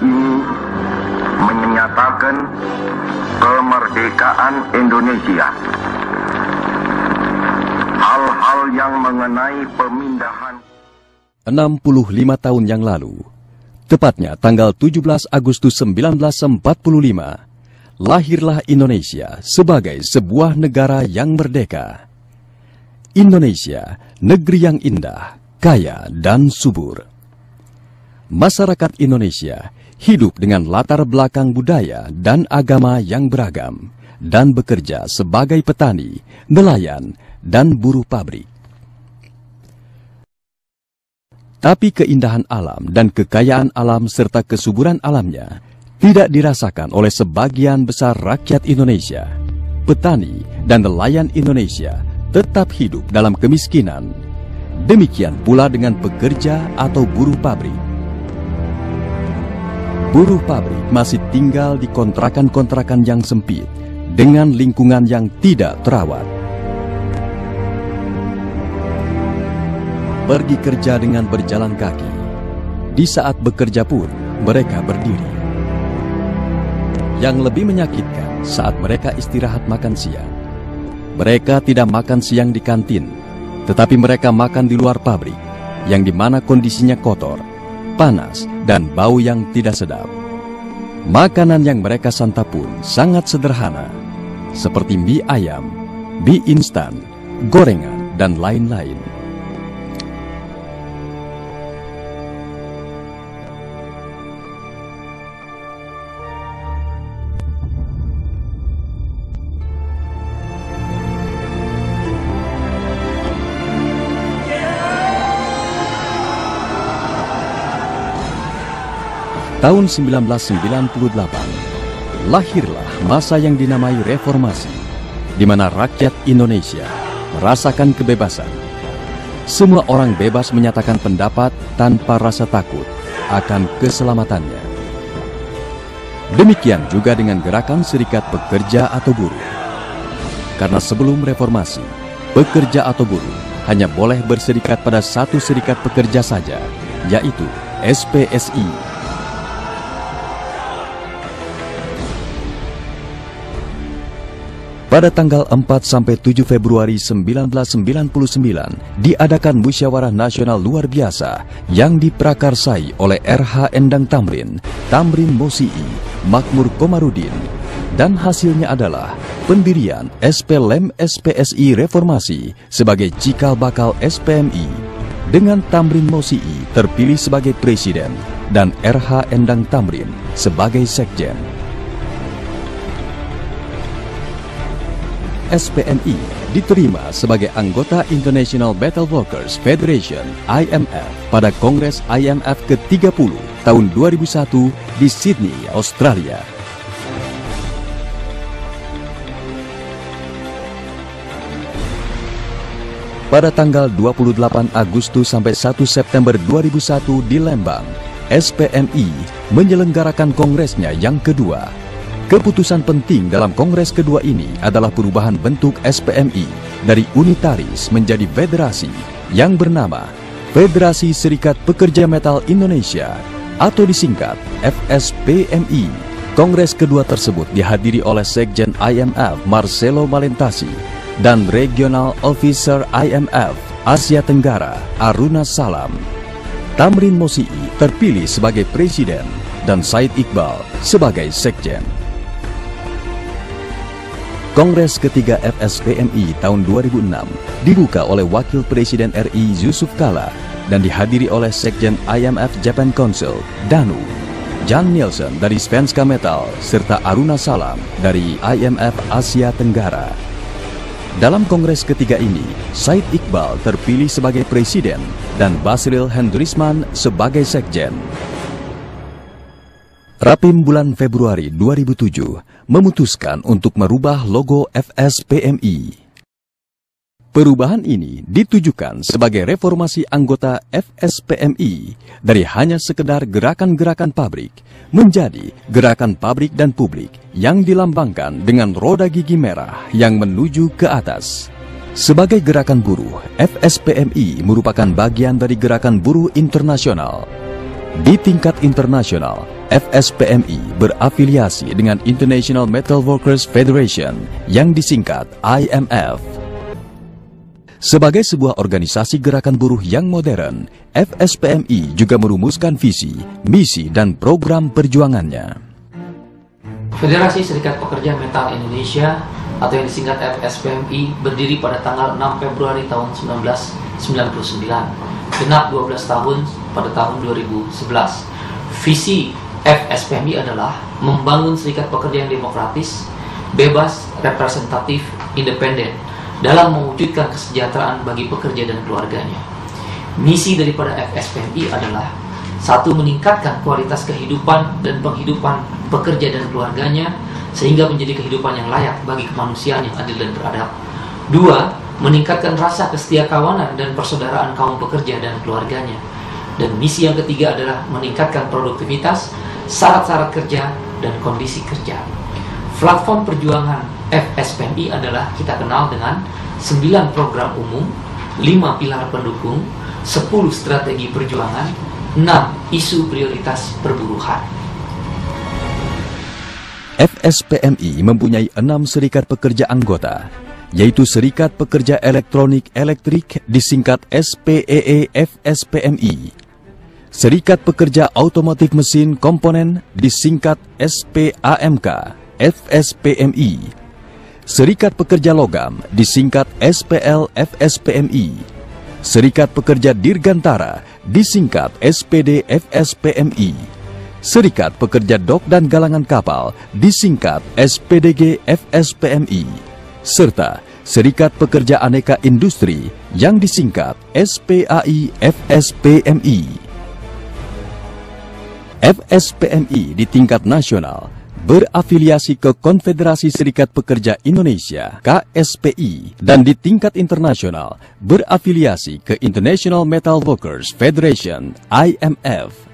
ini menyatakan kemerdekaan Indonesia. Hal-hal yang mengenai pemindahan 65 tahun yang lalu, tepatnya tanggal 17 Agustus 1945, lahirlah Indonesia sebagai sebuah negara yang merdeka. Indonesia, negeri yang indah, kaya, dan subur. Masyarakat Indonesia hidup dengan latar belakang budaya dan agama yang beragam, dan bekerja sebagai petani, nelayan, dan buruh pabrik. Tapi keindahan alam dan kekayaan alam serta kesuburan alamnya tidak dirasakan oleh sebagian besar rakyat Indonesia. Petani dan nelayan Indonesia tetap hidup dalam kemiskinan. Demikian pula dengan pekerja atau buruh pabrik. Buruh pabrik masih tinggal di kontrakan-kontrakan yang sempit dengan lingkungan yang tidak terawat. Pergi kerja dengan berjalan kaki. Di saat bekerja pun mereka berdiri. Yang lebih menyakitkan saat mereka istirahat makan siang. Mereka tidak makan siang di kantin, tetapi mereka makan di luar pabrik, yang dimana kondisinya kotor, panas, dan bau yang tidak sedap. Makanan yang mereka santap pun sangat sederhana, seperti mie ayam, mie instan, gorengan, dan lain-lain. Tahun 1998, lahirlah masa yang dinamai reformasi, di mana rakyat Indonesia merasakan kebebasan. Semua orang bebas menyatakan pendapat tanpa rasa takut akan keselamatannya. Demikian juga dengan gerakan serikat pekerja atau buruh. Karena sebelum reformasi, pekerja atau buruh hanya boleh berserikat pada satu serikat pekerja saja, yaitu SPSI. Pada tanggal 4-7 Februari 1999 diadakan Musyawarah Nasional Luar Biasa yang diprakarsai oleh R.H. Endang Tamrin, Tamrin Mosi'i, Makmur Komarudin, dan hasilnya adalah pendirian SPLM SPSI Reformasi sebagai cikal bakal SPMI dengan Tamrin Mosi'i terpilih sebagai presiden dan R.H. Endang Tamrin sebagai sekjen. SPMI diterima sebagai anggota International Battle Workers Federation IMF pada Kongres IMF ke-30 tahun 2001 di Sydney, Australia. Pada tanggal 28 Agustus sampai 1 September 2001 di Lembang, SPMI menyelenggarakan kongresnya yang kedua. Keputusan penting dalam kongres kedua ini adalah perubahan bentuk SPMI dari unitaris menjadi federasi yang bernama Federasi Serikat Pekerja Metal Indonesia atau disingkat FSPMI. Kongres kedua tersebut dihadiri oleh Sekjen IMF Marcelo Malentasi dan Regional Officer IMF Asia Tenggara Aruna Salam. Tamrin Mosi'i terpilih sebagai presiden dan Said Iqbal sebagai sekjen. Kongres ketiga FSPMI tahun 2006 dibuka oleh Wakil Presiden RI Yusuf Kala dan dihadiri oleh Sekjen IMF Japan Council, Danu, Jan Nielsen dari Svenska Metal, serta Aruna Salam dari IMF Asia Tenggara. Dalam kongres ketiga ini, Said Iqbal terpilih sebagai presiden dan Basril Hendrisman sebagai sekjen. Rapim bulan Februari 2007 memutuskan untuk merubah logo FSPMI. Perubahan ini ditujukan sebagai reformasi anggota FSPMI dari hanya sekedar gerakan-gerakan pabrik menjadi gerakan pabrik dan publik yang dilambangkan dengan roda gigi merah yang menuju ke atas. Sebagai gerakan buruh, FSPMI merupakan bagian dari gerakan buruh internasional. Di tingkat internasional, FSPMI berafiliasi dengan International Metal Workers Federation yang disingkat IMF. Sebagai sebuah organisasi gerakan buruh yang modern, FSPMI juga merumuskan visi, misi, dan program perjuangannya. Federasi Serikat Pekerja Metal Indonesia atau yang disingkat FSPMI berdiri pada tanggal 6 Februari tahun 1999, genap 12 tahun pada tahun 2011. Visi FSPMI adalah membangun serikat pekerja yang demokratis, bebas, representatif, independen dalam mewujudkan kesejahteraan bagi pekerja dan keluarganya. Misi daripada FSPMI adalah: 1. Meningkatkan kualitas kehidupan dan penghidupan pekerja dan keluarganya sehingga menjadi kehidupan yang layak bagi kemanusiaan yang adil dan beradab. 2. Meningkatkan rasa kesetiakawanan dan persaudaraan kaum pekerja dan keluarganya. Dan misi yang ketiga adalah meningkatkan produktivitas, syarat-syarat kerja, dan kondisi kerja. Platform perjuangan FSPMI adalah kita kenal dengan 9 program umum, 5 pilar pendukung, 10 strategi perjuangan, 6 isu prioritas perburuhan. FSPMI mempunyai 6 serikat pekerja anggota, yaitu Serikat Pekerja Elektronik Elektrik disingkat SPEE FSPMI, Serikat Pekerja Otomotif Mesin Komponen disingkat SPAMK FSPMI, Serikat Pekerja Logam disingkat SPL FSPMI, Serikat Pekerja Dirgantara disingkat SPD FSPMI, Serikat Pekerja Dok dan Galangan Kapal disingkat SPDG FSPMI, serta Serikat Pekerja Aneka Industri yang disingkat SPAI FSPMI. FSPMI di tingkat nasional berafiliasi ke Konfederasi Serikat Pekerja Indonesia KSPI dan di tingkat internasional berafiliasi ke International Metal Workers Federation IMF.